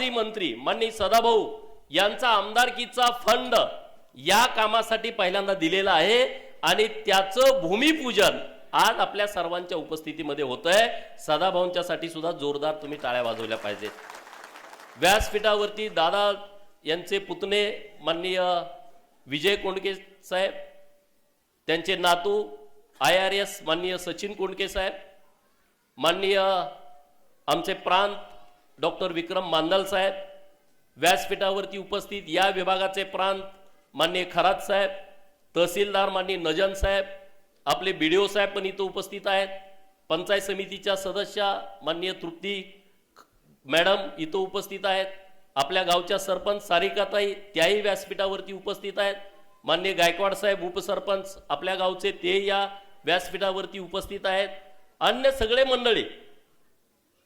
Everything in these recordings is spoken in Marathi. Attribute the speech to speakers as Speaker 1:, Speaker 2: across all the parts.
Speaker 1: माजी मंत्री माननीय सदाभाऊ यांचा आमदारकीचा फंड या कामासाठी पहिल्यांदा दिलेला आहे आणि त्याचं भूमिपूजन आज आपल्या सर्वांच्या उपस्थितीमध्ये होतंय। सदाभाऊंच्यासाठी सुद्धा जोरदार तुम्ही टाळ्या वाजवल्या पाहिजेत। व्यासपीठावरती दादा यांचे पुतणे माननीय विजय कोंडके साहेब, त्यांचे नातू IRS माननीय सचिन कोंडके साहेब, माननीय आमचे प्रांत डॉक्टर विक्रम मांदल साहेब, व्यासपीठावरती उपस्थित या विभागाचे प्रांत माननीय खरात साहेब, तहसीलदार माननीय नजन साहेब, आपले BDO साहेब पण इथं उपस्थित आहेत, पंचायत समितीच्या सदस्य माननीय तृप्ती मॅडम इथं उपस्थित आहेत, आपल्या गावच्या सरपंच सारिकाताई त्याही व्यासपीठावरती उपस्थित आहेत, माननीय गायकवाड साहेब उपसरपंच आपल्या गावचे ते या व्यासपीठावरती उपस्थित आहेत, अन्य सगळे मंडळी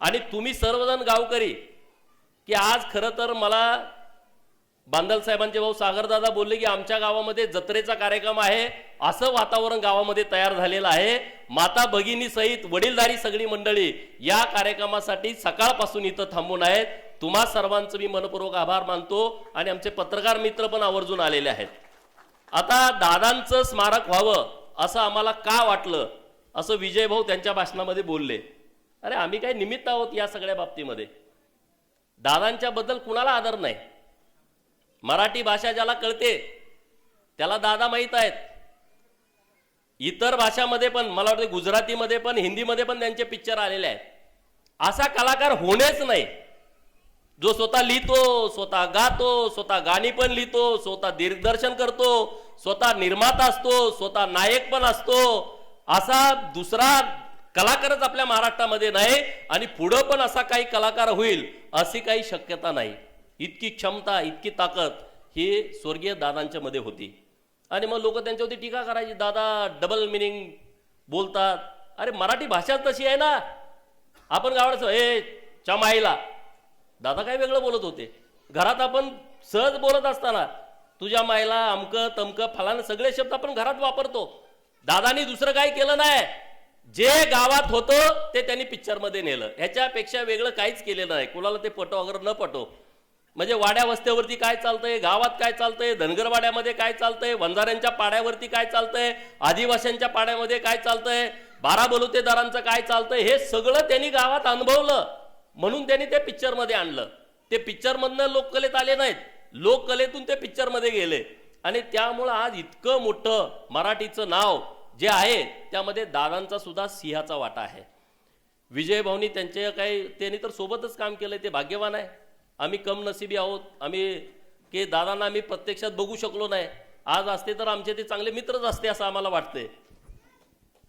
Speaker 1: आणि तुम्ही सर्वजण गावकरी की आज खरं तर मला बांदल साहेबांचे भाऊ सागरदादा बोलले की आमच्या गावामध्ये जत्रेचा कार्यक्रम आहे असं वातावरण गावामध्ये तयार झालेलं आहे। माता भगिनी सहित वडीलधारी सगळी मंडळी या कार्यक्रमासाठी सकाळपासून इथं थांबून आहेत। तुम्हा सर्वांचं मी मनपूर्वक आभार मानतो आणि आमचे पत्रकार मित्र पण आवर्जून आलेले आहेत। आता दादांचं स्मारक व्हावं असं आम्हाला का वाटलं असं विजय भाऊ त्यांच्या भाषणामध्ये बोलले। अरे आम्ही काय निमित्त आहोत या सगळ्या बाबतीमध्ये। दादांच्या बद्दल कुणाला आदर नाही। मराठी भाषा ज्याला कळते त्याला दादा माहित आहेत। इतर भाषामध्ये पण मला वाटतं गुजरातीमध्ये पण हिंदीमध्ये पण त्यांचे पिक्चर आलेले आहेत। असा कलाकार होणेच नाही जो स्वतः लिहितो, स्वतः गातो, स्वतः गाणी पण लिहितो, स्वतः दिग्दर्शन करतो, स्वतः निर्माता असतो, स्वतः नायक पण असतो। असा दुसरा कलाकारच आपल्या महाराष्ट्रामध्ये नाही आणि पुढे पण असा काही कलाकार होईल अशी काही शक्यता नाही। इतकी क्षमता इतकी ताकद ही स्वर्गीय दादांच्या मध्ये होती आणि मग लोक त्यांच्यावरती टीका करायची, दादा डबल मिनिंग बोलतात। अरे मराठी भाषाच तशी आहे ना। आपण गावाचं हे चमाईला दादा काय वेगळं बोलत होते। घरात आपण सहज बोलत असताना तुझ्या माईला अमकं तमकं फलानं सगळे शब्द आपण घरात वापरतो। दादानी दुसरं काही केलं नाही। जे गावात होतं ते त्यांनी पिक्चरमध्ये नेलं, ह्याच्यापेक्षा वेगळं काहीच केलेलं नाही। कुणाला ते पटो वगैरे न पटो, म्हणजे वाड्या वस्त्यावरती काय चालतंय, गावात काय चालतंय, धनगरवाड्यामध्ये काय चालतंय, वंजाऱ्यांच्या पाड्यावरती काय चालतंय, आदिवासींच्या पाड्यामध्ये काय चालतंय, बारा बलुतेदारांचं काय चालतंय, हे सगळं त्यांनी गावात अनुभवलं म्हणून त्यांनी ते पिक्चरमध्ये आणलं। ते पिक्चरमधनं लोककलेत आले नाहीत, लोककलेतून ते पिक्चरमध्ये गेले आणि त्यामुळं आज इतकं मोठं मराठीचं नाव जे आहे त्यामध्ये दादांचा सुद्धा सिंहाचा वाटा आहे। विजय भाऊनी त्यांचे काही त्यांनी तर सोबतच काम केलंय, ते भाग्यवान आहे। आम्ही कम नशिबी आहोत, आम्ही की दादांना आम्ही प्रत्यक्षात बघू शकलो नाही। आज असते तर आमचे ते चांगले मित्रच असते असं आम्हाला वाटते,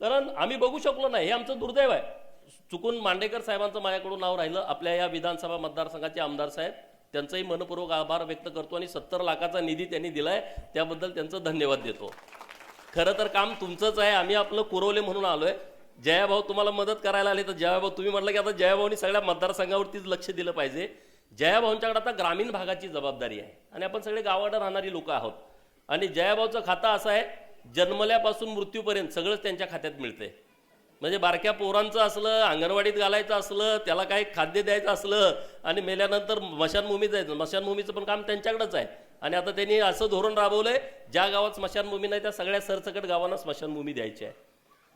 Speaker 1: कारण आम्ही बघू शकलो नाही, हे आमचं दुर्दैव आहे। चुकून मांडेकर साहेबांचं माझ्याकडून नाव राहिलं, आपल्या या विधानसभा मतदारसंघाचे आमदार साहेब, त्यांचाही मनपूर्वक आभार व्यक्त करतो आणि 70 लाखाचा निधी त्यांनी दिलाय त्याबद्दल त्यांचं धन्यवाद देतो। खरं तर काम तुमचंच आहे, आम्ही आपलं पुरवले म्हणून आलोय। जयाभाऊ तुम्हाला मदत करायला आले तर जयाभाऊ तुम्ही म्हटलं की आता जयाभाऊनी सगळ्या मतदारसंघावरतीच लक्ष दिलं पाहिजे। जयाभाऊंच्याकडे आता ग्रामीण भागाची जबाबदारी आहे आणि आपण सगळे गावाकडे राहणारी लोक आहोत आणि जयाभाऊचं खातं असं आहे जन्मल्यापासून मृत्यूपर्यंत सगळंच त्यांच्या खात्यात मिळते। म्हणजे बारक्या पोरांचं असलं, अंगणवाडीत घालायचं असलं, त्याला काही खाद्य द्यायचं असलं आणि मेल्यानंतर स्मशानभूमीत जायचं, स्मशानभूमीचं पण काम त्यांच्याकडेच आहे। आणि आता त्यांनी असं धोरण राबवलंय ज्या गावात स्मशानभूमी नाही त्या सगळ्या सरसकट गावांना स्मशानभूमी द्यायची आहे।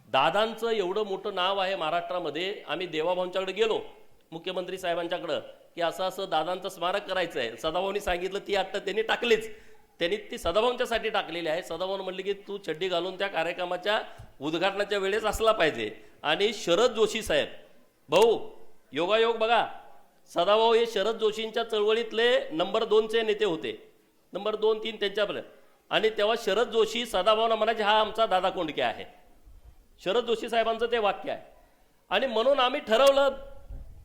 Speaker 1: दादांचं एवढं मोठं नाव आहे महाराष्ट्रामध्ये। आम्ही देवाभाऊंच्याकडे गेलो मुख्यमंत्री साहेबांच्याकडं की असं असं दादांचं स्मारक करायचं आहे। सदाभाऊंनी सांगितलं, ती आता त्यांनी टाकलीच, त्यांनी ती सदाभाऊंच्यासाठी टाकलेली आहे। सदाभाऊन म्हणले की तू चड्डी घालून त्या कार्यक्रमाच्या उद्घाटनाच्या वेळेस असला पाहिजे। आणि शरद जोशी साहेब भाऊ योगायोग बघा, सदाभाऊ हे शरद जोशींच्या चळवळीतले नंबर 2चे नेते होते, नंबर 2, 3 त्यांच्यापर्यंत। आणि तेव्हा शरद जोशी सदाभाऊंना म्हणायचे हा आमचा दादा कोंडके आहे, शरद जोशी साहेबांचं ते वाक्य आहे। आणि म्हणून आम्ही ठरवलं,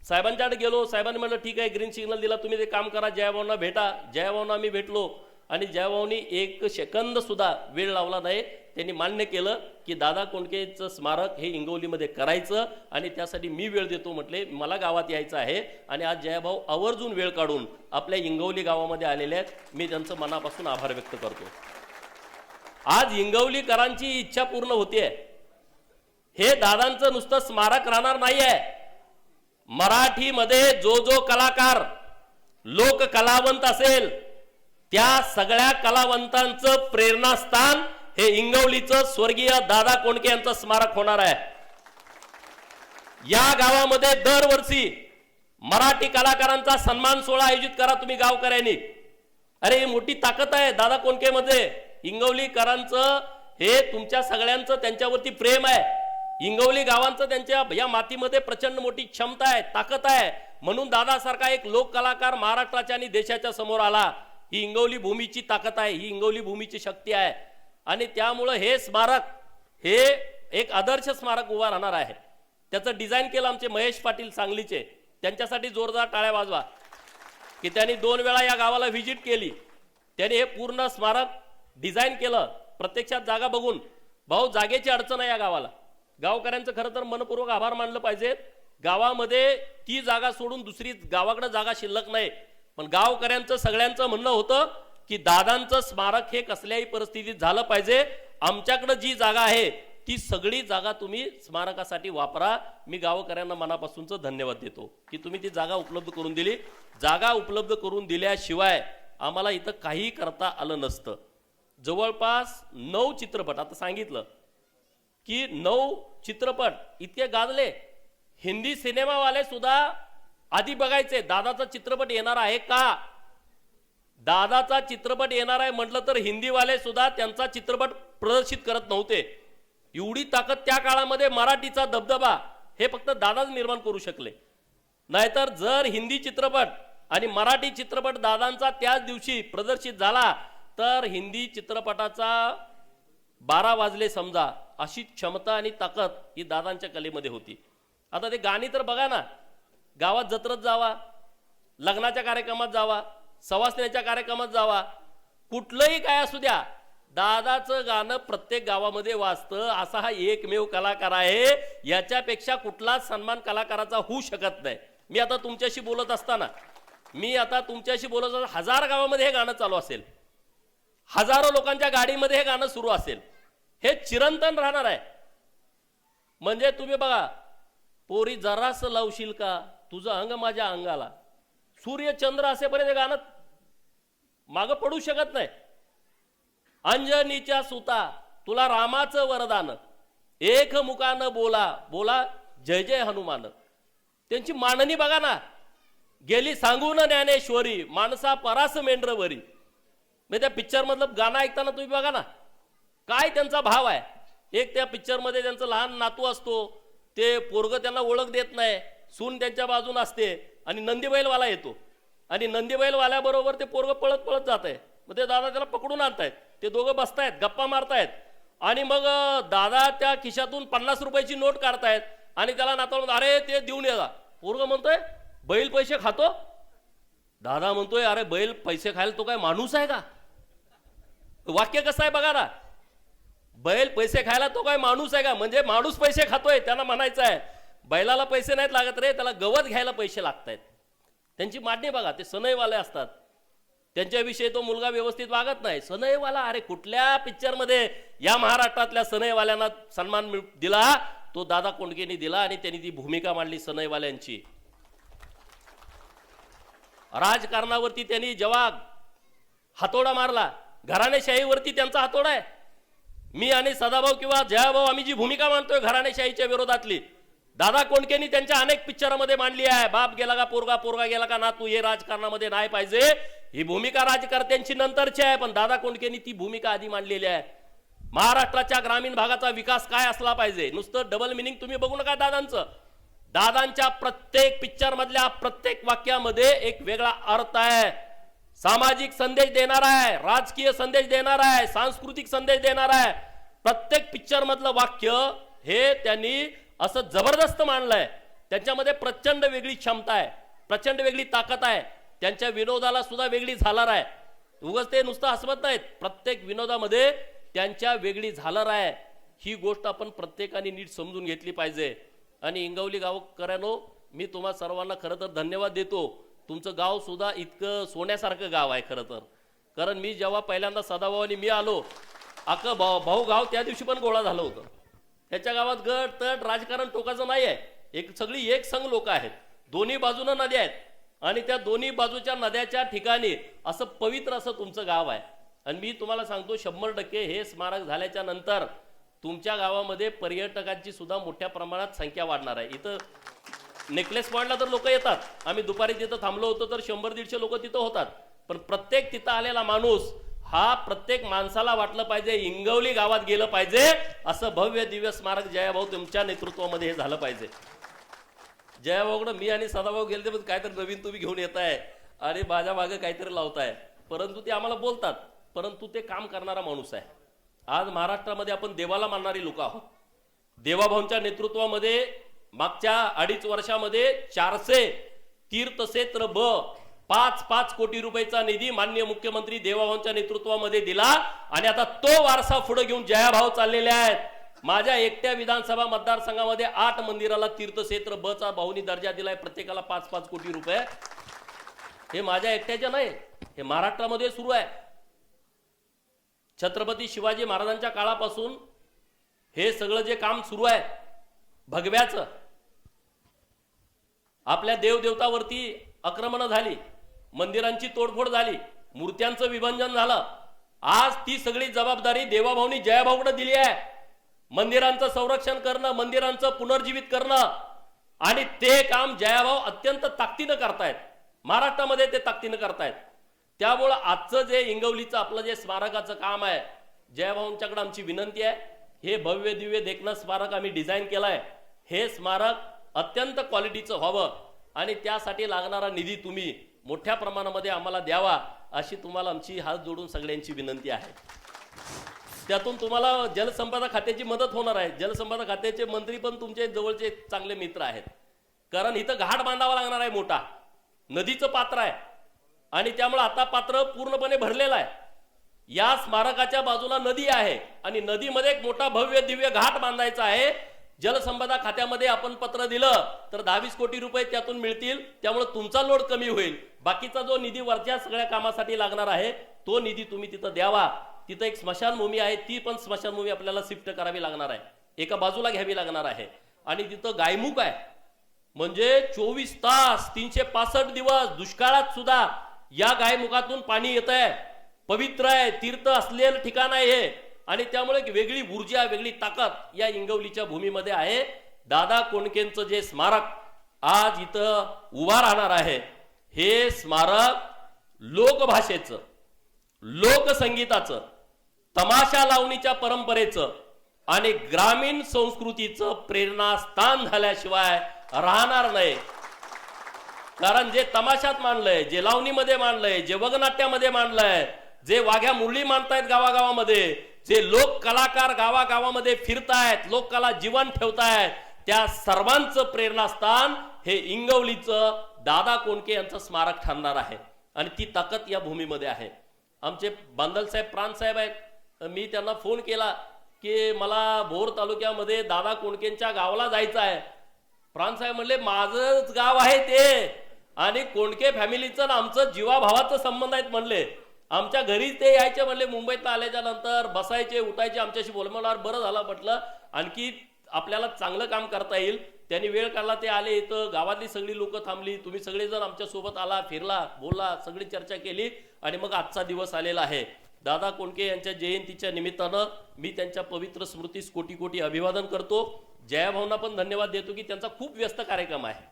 Speaker 1: साहेबांच्याकडे गेलो, साहेबांनी म्हटलं ठीक आहे ग्रीन सिग्नल दिला, तुम्ही ते काम करा, जयाभाऊंना भेटा। जयाभाऊंना आम्ही भेटलो आणि जयाभाऊंनी एक सेकंद सुद्धा वेळ लावला नाही। त्यांनी मान्य केलं की दादा कोंडकेचं स्मारक हे इंगवलीमध्ये करायचं आणि त्यासाठी मी वेळ देतो म्हटले, मला गावात यायचं आहे। आणि आज जयाभाऊ आवर्जून वेळ काढून आपल्या इंगवली गावामध्ये आलेले आहेत, मी त्यांचं मनापासून आभार व्यक्त करतो। आज इंगवलीकरांची इच्छा पूर्ण होतीये। हे दादांचं नुसतं स्मारक राहणार नाहीये, मराठीमध्ये जो जो कलाकार लोक कलावंत असेल, त्या सगळ्या कलावंतांचं प्रेरणास्थान हे इंगवलीचं स्वर्गीय दादा कोंडके यांचं स्मारक होणार आहे। या गावामध्ये दरवर्षी मराठी कलाकारांचा सन्मान सोहळा आयोजित करा तुम्ही गावकऱ्यांनी। अरे ही मोठी ताकद आहे दादा कोंडके मध्ये। इंगवलीकरांचं हे तुमच्या सगळ्यांचं त्यांच्यावरती प्रेम आहे। इंगवली गावांचं त्यांच्या या मातीमध्ये प्रचंड मोठी क्षमता आहे, ताकद आहे, म्हणून दादासारखा एक लोक कलाकार महाराष्ट्राच्या आणि देशाच्या समोर आला। ही इंगवली भूमीची ताकद आहे, ही इंगवली भूमीची शक्ती आहे। आणि त्यामुळे हे स्मारक हे एक आदर्श स्मारक उभा राहणार आहे। त्याचं डिझाईन केलं आमचे महेश पाटील सांगलीचे, त्यांच्यासाठी जोरदार टाळ्या वाजवा की त्यांनी 2 वेळा या गावाला व्हिजिट केली। त्यांनी हे पूर्ण स्मारक डिझाईन केलं प्रत्यक्षात जागा बघून। भाऊ जागेची अडचण आहे या गावाला, गावकऱ्यांचं खरं तर मनपूर्वक आभार मानलं पाहिजे। गावामध्ये ती जागा सोडून दुसरी गावाकडे जागा शिल्लक नाही, पण गावकऱ्यांचं सगळ्यांचं म्हणणं होतं की दादांचं स्मारक हे कसल्याही परिस्थितीत झालं पाहिजे। आमच्याकडे जी जागा आहे ती सगळी जागा तुम्ही स्मारकासाठी वापरा। मी गावकऱ्यांना मनापासूनच धन्यवाद देतो की तुम्ही ती जागा उपलब्ध करून दिली। जागा उपलब्ध करून दिल्याशिवाय आम्हाला इथं काही करता आलं नसतं। जवळपास 9 चित्रपट, आता सांगितलं की 9 चित्रपट इतके गाजले। हिंदी सिनेमावाले सुद्धा आधी बघायचे दादाचा चित्रपट येणार आहे का, दादाचा चित्रपट येणार आहे म्हटलं तर हिंदीवाले सुद्धा त्यांचा चित्रपट प्रदर्शित करत नव्हते। एवढी ताकद त्या काळामध्ये मराठीचा दबदबा हे फक्त दादाच निर्माण करू शकले। नाहीतर जर हिंदी चित्रपट आणि मराठी चित्रपट दादांचा त्याच दिवशी प्रदर्शित झाला तर हिंदी चित्रपटाचा 12 वाजले समजा, अशी क्षमता आणि ताकद ही दादांच्या कलेमध्ये होती। आता ते गाणी तर बघा ना, गावात जत्रेत जावा, लग्नाच्या कार्यक्रमात जावा, सवासण्याच्या कार्यक्रमात जावा, कुठलंही काय असू द्या, दादाचं गाणं प्रत्येक गावामध्ये वाजतं। असा हा एकमेव कलाकार आहे, याच्यापेक्षा कुठलाच सन्मान कलाकाराचा होऊ शकत नाही। मी आता तुमच्याशी बोलत असताना हजार गावामध्ये हे गाणं चालू असेल, हजारो लोकांच्या गाडीमध्ये हे गाणं सुरू असेल, हे चिरंतन राहणार आहे। म्हणजे तुम्ही बघा, पोरी जरास लावशील का तुझं अंग माझ्या अंगाला, सूर्य चंद्र असेपर्यंत गाणं मागं पडू शकत नाही। अंजनीच्या सुता तुला रामाचं वरदान, एक मुखानं बोला बोला जय जय हनुमान। त्यांची मांडणी बघा ना, गेली सांगून ज्ञानेश्वरी माणसा परास मेंढरवरी। म्हणजे त्या पिक्चर मधलं गाणं ऐकताना तुम्ही बघा ना, काय त्यांचा भाव आहे। एक त्या पिक्चर मध्ये त्यांचं लहान नातू असतो, ते पोरग त्यांना ओळख देत नाही, सून त्यांच्या बाजून असते आणि नंदीबैलवाला येतो आणि नंदीबैलवाल्याबरोबर ते पोरग पळत पळत जात आहे। मग ते दादा त्याला पकडून आणतायत, ते दोघं बसतायत गप्पा मारतायत आणि मग दादा त्या खिशातून 50 रुपयाची नोट काढतायत आणि त्याला नातवंड अरे ते देऊन ये जा। पोरग म्हणतोय बैल पैसे खातो, दादा म्हणतोय अरे बैल पैसे खायला तो काय माणूस आहे का। वाक्य कसं आहे बघा ना, बैल पैसे खायला तो काय माणूस आहे का, म्हणजे माणूस पैसे खातोय त्यांना म्हणायचं आहे बैलाला पैसे नाहीत लागत रे, त्याला गवत घ्यायला पैसे लागतायत। त्यांची मांडणी बघा, ते सनईवाले असतात, त्यांच्याविषयी तो मुलगा व्यवस्थित वागत नाही। सनईवाला, अरे कुठल्या पिक्चर मध्ये या महाराष्ट्रातल्या सनईवाल्यांना सन्मान दिला, तो दादा कोंडकेंनी दिला आणि त्यांनी ती भूमिका मांडली सनईवाल्यांची। राजकारणावरती त्यांनी जेव्हा हातोडा मारला, घराणेशाहीवरती त्यांचा हातोडा आहे। मी आणि सदाभाऊ किंवा जयाभाऊ आम्ही जी भूमिका मांडतोय घराणेशाहीच्या विरोधातली, दादा कोंडकेंनी त्यांच्या अनेक पिक्चरामध्ये मांडली आहे। बाप गेला का पोरगा, पोरगा गेला का नातू, हे राजकारणामध्ये नाही पाहिजे, ही भूमिका राजकारत्यांची नंतरची आहे, पण दादा कोंडकेंनी ती भूमिका आधी मांडलेली आहे। महाराष्ट्राच्या ग्रामीण भागाचा विकास काय असला पाहिजे, नुसतं डबल मिनिंग तुम्ही बघू नका दादांचं। दादांच्या प्रत्येक पिक्चर मधल्या प्रत्येक वाक्यामध्ये एक वेगळा अर्थ आहे, सामाजिक संदेश देणार आहे, राजकीय संदेश देणार आहे, सांस्कृतिक संदेश देणार आहे। प्रत्येक पिक्चर मधलं वाक्य हे त्यांनी असं जबरदस्त मांडलंय, त्यांच्यामध्ये प्रचंड वेगळी क्षमता आहे, प्रचंड वेगळी ताकद आहे। त्यांच्या विनोदाला सुद्धा वेगळी झालर आहे, उगाच ते नुसतं हसवत नाहीत, प्रत्येक विनोदामध्ये त्यांच्या वेगळी झालर आहे। ही गोष्ट आपण प्रत्येकाने नीट समजून घेतली पाहिजे। आणि इंगवली गावकऱ्यांनो, मी तुम्हा सर्वांना खरं तर धन्यवाद देतो। तुमचं गाव सुद्धा इतकं सोन्यासारखं गाव आहे खरं तर, कारण मी जेव्हा पहिल्यांदा सदाभावानी मी आलो, अख्खं भाऊ गाव त्या दिवशी पण गोळा झालं होतं। त्याच्या गावात गट तट राजकारण टोकाचं नाही आहे, एक सगळी एक संघ लोक आहेत, दोन्ही बाजूनं नद्या आहेत, आणि त्या दोन्ही बाजूच्या नद्याच्या ठिकाणी असं पवित्र असं तुमचं गाव आहे. आणि मी तुम्हाला सांगतो 100% हे स्मारक झाल्याच्या नंतर तुमच्या गावामध्ये पर्यटकांची सुद्धा मोठ्या प्रमाणात संख्या वाढणार आहे. इथं नेकलेस पॉइंटला तर लोक येतात. आम्ही दुपारी तिथं थांबलो होतो तर 100-150 लोक तिथं होतात. पण प्रत्येक तिथं आलेला माणूस हा प्रत्येक माणसाला वाटलं पाहिजे इंगवली गावात गेलं पाहिजे, असं भव्य दिव्य स्मारक जयाभाऊ तुमच्या नेतृत्वामध्ये हे झालं पाहिजे. जयाभाऊकडं मी आणि सदाभाऊ गेले पण काहीतरी नवीन तुम्ही घेऊन येताय आणि माझ्या मागे काहीतरी लावताय, परंतु ते आम्हाला बोलतात, परंतु ते काम करणारा माणूस आहे. आज महाराष्ट्रामध्ये आपण देवाला मानणारी लोक आहोत. देवाभाऊंच्या नेतृत्वामध्ये मागच्या 2.5 वर्षामध्ये 400 तीर्थक्षेत्र 5 कोटी रुपयाचा निधी माननीय मुख्यमंत्री देवाभाऊंच्या नेतृत्वामध्ये दिला आणि आता तो वारसा पुढे घेऊन जयाभाऊ चाललेले आहेत. माझ्या एकट्या विधानसभा मतदारसंघामध्ये 8 मंदिराला तीर्थक्षेत्र चा भाऊनी दर्जा दिलाय, प्रत्येकाला 5 कोटी रुपये. हे माझ्या एकट्याच्या नाही, हे महाराष्ट्रामध्ये सुरू आहे. छत्रपती शिवाजी महाराजांच्या काळापासून हे सगळं जे काम सुरू आहे भगव्याचं, आपल्या देवदेवतावरती आक्रमण झाली, मंदिरांची तोडफोड झाली, मूर्त्यांचं विभंजन झालं. आज ती सगळी जबाबदारी देवाभाऊनी जयाभाऊकडे दिली आहे. मंदिरांचं संरक्षण करणं, मंदिरांचं पुनर्जीवित करणं, आणि ते काम जयाभाऊ अत्यंत ताकदीनं करतायत. महाराष्ट्रामध्ये ते ताकदीनं करतायत. त्यामुळं आजचं जे इंगवलीचं आपलं जे स्मारकाचं काम आहे, जयाभाऊंच्याकडे आमची विनंती आहे, हे भव्य दिव्य देखणं स्मारक आम्ही डिझाईन केलंय. हे स्मारक अत्यंत क्वालिटीचं व्हावं आणि त्यासाठी लागणारा निधी तुम्ही मोठ्या प्रमाणामध्ये आम्हाला द्यावा, अशी तुम्हाला आमची हात जोडून सगळ्यांची विनंती आहे. त्यातून तुम्हाला जलसंपदा खात्याची मदत होणार आहे. जलसंपदा खात्याचे मंत्री पण तुमचे जवळचे चांगले मित्र आहेत, कारण इथं घाट बांधावा लागणार आहे. मोठा नदीचं पात्र आहे आणि त्यामुळे आता पात्र पूर्णपणे भरलेलं आहे. या स्मारकाच्या बाजूला नदी आहे आणि नदीमध्ये एक मोठा भव्य दिव्य घाट बांधायचा आहे. जलसंपदा खात्यामध्ये आपण पत्र दिलं तर 10-20 कोटी रुपये त्यातून मिळतील. त्यामुळे तुमचा लोड कमी होईल. बाकीचा जो निधी वरच्या सगळ्या कामासाठी लागणार आहे तो निधी तुम्ही तिथं द्यावा. तिथं एक स्मशानभूमी आहे, ती पण स्मशानभूमी आपल्याला शिफ्ट करावी लागणार आहे, एका बाजूला घ्यावी लागणार आहे. आणि तिथं गायमुख आहे, म्हणजे 24 तास 365 दिवस दुष्काळात सुद्धा या गायमुखातून पाणी येत आहे. पवित्र आहे, तीर्थ असलेलं ठिकाण आहे हे. आणि त्यामुळे एक वेगळी ऊर्जा, वेगळी ताकद या इंगवलीच्या भूमीमध्ये आहे. दादा कोंडकेंचं जे स्मारक आज इथं उभा राहणार आहे, हे स्मारक लोकभाषेचं, लोकसंगीताचं, तमाशा लावणीच्या परंपरेचं आणि ग्रामीण संस्कृतीचं प्रेरणास्थान झाल्याशिवाय राहणार नाही. कारण जे तमाशात मांडलंय, जे लावणीमध्ये मांडलंय, जे वगनाट्यामध्ये मांडलंय, जे वाघ्या मुरळी मांडतायत गावागावामध्ये, जे लोक कलाकार गावागावामध्ये फिरतायत, लोककला जीवन ठेवतायत, त्या सर्वांचं प्रेरणास्थान हे इंगवलीचं दादा कोंडके यांचं स्मारक ठरणार आहे. आणि ती ताकद या भूमीमध्ये आहे. आमचे बांदल साहेब, प्रांत साहेब आहेत, मी त्यांना फोन केला की मला भोर तालुक्यामध्ये दादा कोंडकेंच्या गावाला जायचं आहे. प्रांत साहेब म्हणले माझंच गाव आहे ते, आणि कोंडके फॅमिलीचं आमचं जीवाभावाचं संबंध आहेत म्हणले. आमच्या घरी ते यायचे म्हणले, मुंबईत आल्याच्या नंतर बसायचे, उठायचे, आमच्याशी बोलणार. बरं झालं म्हटलं, आणखी आपल्याला चांगलं काम करता येईल. त्यांनी वेळ काढला, ते आले इथं. गावातली सगळी लोक थांबली, तुम्ही सगळेजण आमच्या सोबत आला, फिरला, बोलला, सगळी चर्चा केली आणि मग आजचा दिवस आलेला आहे. दादा कोंडके यांच्या जयंतीच्या निमित्तानं मी त्यांच्या पवित्र स्मृतीस कोटी कोटी अभिवादन करतो. जयाभाऊंना पण धन्यवाद देतो की त्यांचा खूप व्यस्त कार्यक्रम आहे.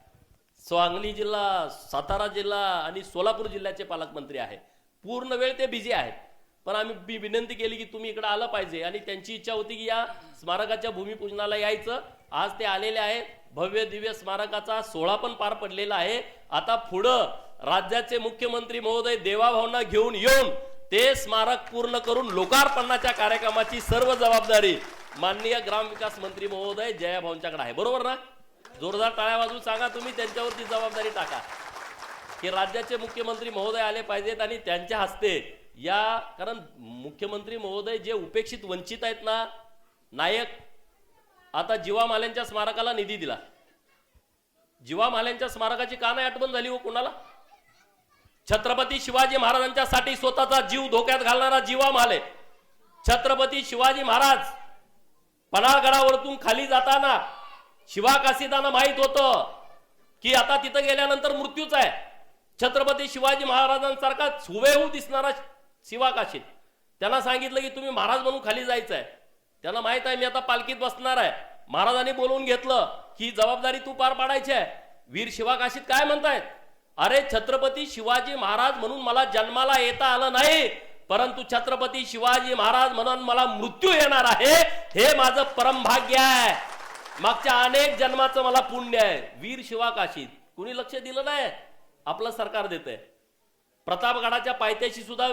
Speaker 1: सांगली जिल्हा, सातारा जिल्हा आणि सोलापूर जिल्ह्याचे पालकमंत्री आहेत, पूर्ण वेळ ते बिझी आहेत. पण आम्ही विनंती केली की तुम्ही इकडे आलं पाहिजे आणि त्यांची इच्छा होती की या स्मारकाच्या भूमिपूजनाला यायचं. आज ते आलेले आहेत. भव्य दिव्य स्मारकाचा सोहळा पण पार पडलेला आहे. आता पुढं राज्याचे मुख्यमंत्री महोदय देवाभाऊंना घेऊन येऊन ते स्मारक पूर्ण करून लोकार्पणाच्या कार्यक्रमाची सर्व जबाबदारी माननीय ग्रामविकास मंत्री महोदय जयाभाऊंच्याकडे आहे. बरोबर ना? जोरदार टाळ्या वाजवून सांगा तुम्ही, त्यांच्यावरती जबाबदारी टाका की राज्याचे मुख्यमंत्री महोदय आले पाहिजेत आणि त्यांच्या हस्ते या, कारण मुख्यमंत्री महोदय जे उपेक्षित वंचित आहेत ना नायक, आता जीवा माल्यांच्या स्मारकाला निधी दिला. जीवा माल्यांच्या स्मारकाची का नाही आठवण झाली हो कोणाला? छत्रपती शिवाजी महाराजांच्या साठी स्वतःचा जीव धोक्यात घालणारा जीवा माले. छत्रपती शिवाजी महाराज पन्हाळगडावरतून खाली जाताना शिवा काशीदांना माहित होतं की आता तिथं गेल्यानंतर मृत्यूच आहे. छत्रपती शिवाजी महाराजांसारखा हुबेहूब दिसणारा शिवा काशीद, त्यांना सांगितलं की तुम्ही महाराज म्हणून खाली जायचं आहे. त्यांना माहित आहे मी आता पालखीत बसणार आहे. महाराजांनी बोलवून घेतलं की जबाबदारी तू पार पाडायची आहे. वीर शिवा काशीद काय म्हणतायत, अरे छत्रपती शिवाजी महाराज म्हणून मला जन्माला येता आलं नाही, परंतु छत्रपती शिवाजी महाराज म्हणून मला मृत्यू येणार आहे, हे माझं परमभाग्य आहे, मागच्या अनेक जन्माचं मला पुण्य आहे. वीर शिवा काशीद कुणी लक्ष दिलं नाही, आपलं सरकार देतंय. प्रतापगडाच्या पायथ्याशी सुद्धा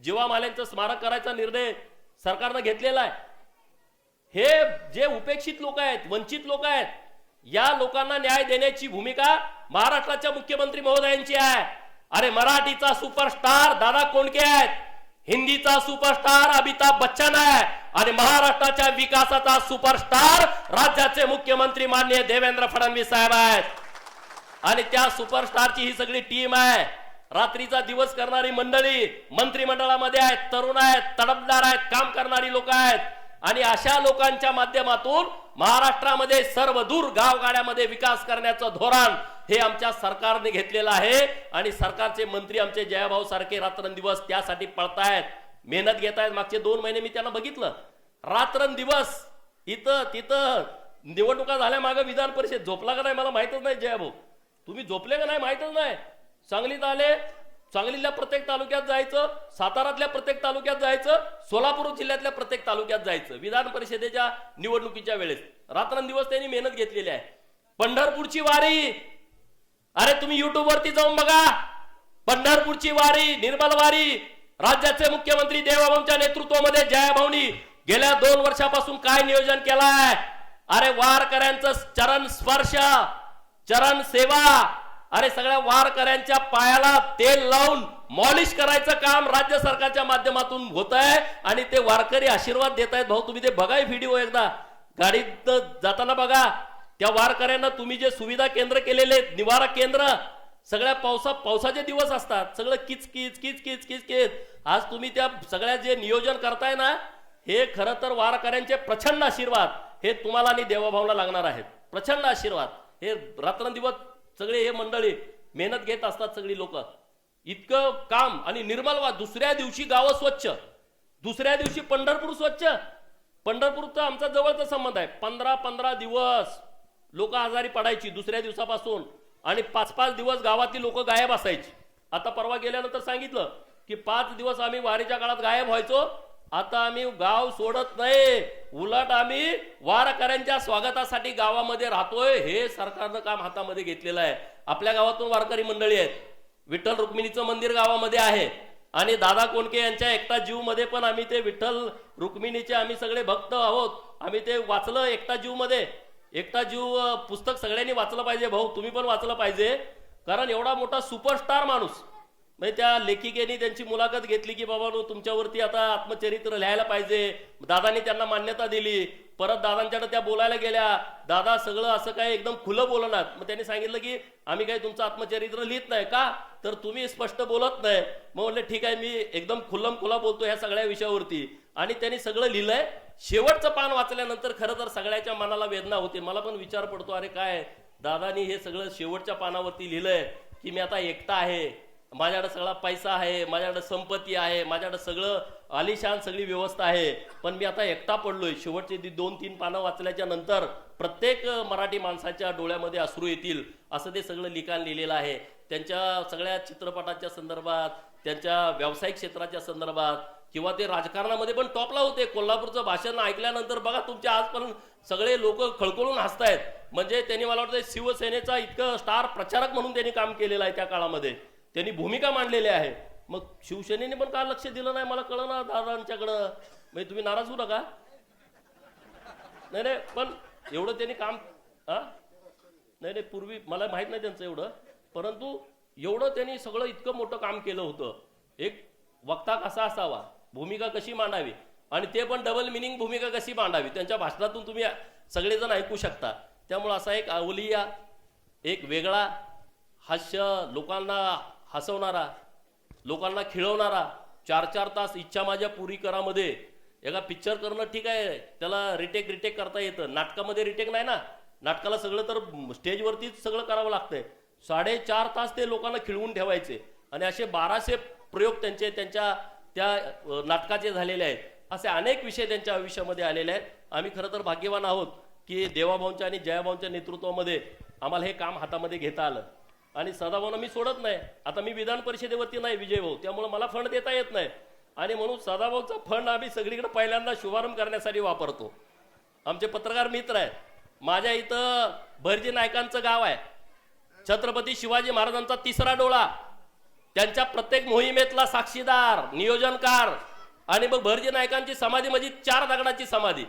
Speaker 1: जीवामाल्यांचं स्मारक करायचा निर्णय सरकारनं घेतलेला आहे. हे जे उपेक्षित लोक आहेत, वंचित लोक आहेत, या लोकांना न्याय देण्याची भूमिका महाराष्ट्राच्या मुख्यमंत्री महोदयांची आहे. अरे मराठीचा सुपरस्टार दादा कोंडके आहेत, हिंदीचा सुपरस्टार अमिताभ बच्चन आहे, आणि महाराष्ट्राच्या विकासाचा सुपरस्टार राज्याचे मुख्यमंत्री माननीय देवेंद्र फडणवीस साहेब आहेत. आणि त्या सुपरस्टारची ही सगळी टीम आहे. रात्रीचा दिवस करणारी मंडळी मंत्रिमंडळामध्ये आहेत, तरुण आहेत, तडफदार आहेत, काम करणारी लोक आहेत. आणि अशा लोकांच्या माध्यमातून महाराष्ट्रामध्ये सर्वदूर गावगाड्यामध्ये विकास करण्याचं धोरण हे आमच्या सरकारने घेतलेलं आहे. आणि सरकारचे मंत्री आमचे जयभाऊ सारखे रात्रंदिवस त्यासाठी पळतायत, मेहनत घेत आहेत. मागचे 2 महिने मी त्यांना बघितलं, रात्रंदिवस इथं तिथं. निवडणुका झाल्या मागे विधान परिषद झोपला का नाही मला माहितच नाही. जयभाऊ तुम्ही झोपले का नाही माहितच नाही. सांगलीत आले, सांगलीतल्या प्रत्येक तालुक्यात जायचं, सातारातल्या प्रत्येक तालुक्यात जायचं, सोलापूर जिल्ह्यातल्या प्रत्येक तालुक्यात जायचं. विधान परिषदेच्या निवडणुकीच्या वेळेस रात्रंदिवस त्यांनी मेहनत घेतलेली आहे. पंढरपूरची वारी, अरे तुम्ही युट्यूब वरती जाऊन बघा, पंढरपूरची वारी, निर्मल वारी. राज्याचे मुख्यमंत्री देवेंद्रच्या नेतृत्वामध्ये जयभाऊनी गेल्या 2 वर्षापासून काय नियोजन केलंय. अरे वारकऱ्यांचं चरण स्पर्श, चरण सेवा, अरे सगळ्या वारकऱ्यांच्या पायाला तेल लावून मॉलिश करायचं काम राज्य सरकारच्या माध्यमातून होत आहे. आणि ते वारकरी आशीर्वाद देत आहेत. भाऊ तुम्ही ते बघा व्हिडिओ, एकदा गाडीत जाताना बघा. त्या वारकऱ्यांना तुम्ही जे सुविधा केंद्र केलेले, निवारा केंद्र, सगळ्या पावसाचे दिवस असतात, सगळं किचकिच किचकिच किचकिच. आज तुम्ही त्या सगळ्या जे नियोजन करताय ना, हे खरं तर वारकऱ्यांचे प्रचंड आशीर्वाद हे तुम्हाला आणि देवाभाऊला लागणार आहेत. प्रचंड आशीर्वाद. हे रात्रंदिवस सगळे हे मंडळी मेहनत घेत असतात, सगळी लोक इतकं काम. आणि निर्मल वा, दुसऱ्या दिवशी गावं स्वच्छ, दुसऱ्या दिवशी पंढरपूर स्वच्छ. पंढरपूरचा आमचा जवळचा संबंध आहे. 15 दिवस लोक आजारी पडायची दुसऱ्या दिवसापासून, आणि 5 दिवस गावातील लोक गायब असायची. आता परवा गेल्यानंतर सांगितलं की 5 दिवस आम्ही वारीच्या काळात गायब व्हायचो, आता आम्ही गाव सोडत नाही, उलट आम्ही वारकऱ्यांच्या स्वागतासाठी गावामध्ये राहतोय. हे सरकारनं काम हातामध्ये घेतलेलं आहे. आपल्या गावातून वारकरी मंडळी आहेत. विठ्ठल रुक्मिणीचं मंदिर गावामध्ये आहे, आणि दादा कोंडके यांच्या एकटा जीव मध्ये पण आम्ही ते विठ्ठल रुक्मिणीचे आम्ही सगळे भक्त आहोत. आम्ही ते वाचलं एकटा जीव मध्ये. एकटा जीव पुस्तक सगळ्यांनी वाचलं पाहिजे भाऊ, तुम्ही पण वाचलं पाहिजे. कारण एवढा मोठा सुपरस्टार माणूस, म्हणजे त्या लेखिकेने त्यांची मुलाखत घेतली की बाबा तुमच्यावरती आता आत्मचरित्र लिहायला पाहिजे. दादानी त्यांना मान्यता दिली. परत दादांच्याकडे त्या बोलायला गेल्या. दादा सगळं असं काय एकदम खुलं बोलणार. मग त्यांनी सांगितलं की आम्ही काही तुमचं आत्मचरित्र लिहित नाही का, तर तुम्ही स्पष्ट बोलत नाही. मग म्हणलं ठीक आहे, मी एकदम खुल्लम खुला बोलतो ह्या सगळ्या विषयावरती. आणि त्यांनी सगळं लिहिलंय. शेवटचं पान वाचल्यानंतर खरं तर सगळ्याच्या मनाला वेदना होते. मला पण विचार पडतो, अरे काय दादानी हे सगळं शेवटच्या पानावरती लिहिलंय की मी आता एकटा आहे, माझ्याकडे सगळा पैसा आहे, माझ्याकडे संपत्ती आहे, माझ्याकडे सगळं आलिशान सगळी व्यवस्था आहे, पण मी आता एकटा पडलोय. शेवटचे 2-3 पानं वाचल्याच्या नंतर प्रत्येक मराठी माणसाच्या डोळ्यामध्ये अश्रू येतील असं ते सगळं लिखाण लिहिलेलं आहे. त्यांच्या सगळ्या चित्रपटाच्या संदर्भात, त्यांच्या व्यावसायिक क्षेत्राच्या संदर्भात, किंवा ते राजकारणामध्ये पण टॉपला होते. कोल्हापूरचं भाषण ऐकल्यानंतर बघा तुमच्या आजपर्यंत सगळे लोक खळखळून हसतायत. म्हणजे त्यांनी मला वाटतं शिवसेनेचा इतकं स्टार प्रचारक म्हणून त्यांनी काम केलेलं आहे. त्या काळामध्ये त्यांनी भूमिका मांडलेली आहे. मग शिवसेनेने पण का लक्ष दिलं नाही मला कळलं ना दादांच्याकडं. म्हणजे तुम्ही नाराज होऊ नका. नाही पण एवढं त्यांनी काम नाही पूर्वी मला माहित नाही त्यांचं एवढं, परंतु एवढं त्यांनी सगळं इतकं मोठं काम केलं होतं. एक वक्ता कसा असावा, भूमिका कशी मांडावी, आणि ते पण डबल मिनिंग भूमिका कशी मांडावी त्यांच्या भाषणातून तुम्ही सगळेजण ऐकू शकता. त्यामुळे असा एक अवलिया, एक वेगळा हास्य, लोकांना हसवणारा, लोकांना खिळवणारा, 4-4 तास इच्छा माझ्या पुरी करामध्ये. एका पिक्चर करणं ठीक आहे, त्याला रिटेक करता येतं. नाटकामध्ये रिटेक नाही ना. नाटकाला सगळं तर स्टेजवरतीच सगळं करावं लागतंय. 4.5 तास ते लोकांना खिळवून ठेवायचे आणि असे 1200 प्रयोग त्यांच्या त्या नाटकाचे झालेले आहेत. असे अनेक विषय त्यांच्या आयुष्यामध्ये आलेले आहेत. आम्ही खरं तर भाग्यवान आहोत की देवाभाऊंच्या आणि जयाभाऊंच्या नेतृत्वामध्ये आम्हाला हे काम हातामध्ये घेता आलं. आणि सदाभाऊंना मी सोडत नाही. आता मी विधान परिषदेवरती नाही विजय भाऊ, त्यामुळे मला फंड देता येत नाही आणि म्हणून सदाभाऊचा फंड आम्ही सगळीकडे पहिल्यांदा शुभारंभ करण्यासाठी वापरतो. आमचे पत्रकार मित्र आहेत. माझ्या इथं भरजी नायकांचं गाव आहे. छत्रपती शिवाजी महाराजांचा 3रा डोळा, त्यांच्या प्रत्येक मोहिमेतला साक्षीदार, नियोजनकार. आणि मग भरजी नायकांची समाधी म्हणजे 4 दगडाची समाधी.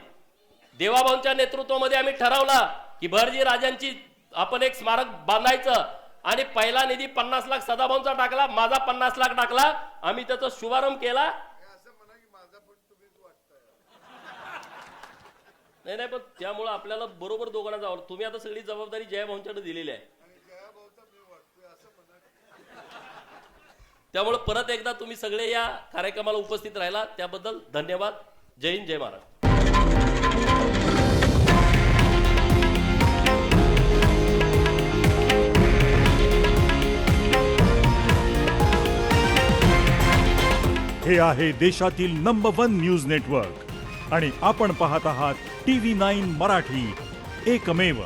Speaker 1: देवाभाऊंच्या नेतृत्वामध्ये आम्ही ठरवलं की भरजी राजांची आपण एक स्मारक बांधायचं आणि पहिला निधी 50 लाख सदाभाऊंचा टाकला, माझा 50 लाख टाकला. आम्ही त्याचा शुभारंभ केला. नाही पण त्यामुळे आपल्याला बरोबर दोघांना जावं. तुम्ही आता सगळी जबाबदारी जयभाऊंच्याकडे दिलेली आहे. त्यामुळे परत एकदा तुम्ही सगळे या कार्यक्रमाला उपस्थित राहिला त्याबद्दल धन्यवाद. जय हिंद, जय महाराष्ट्र.
Speaker 2: हे आहे देशातील नंबर 1 न्यूज नेटवर्क आणि आपण पाहत आहात TV9 मराठी, एकमेव.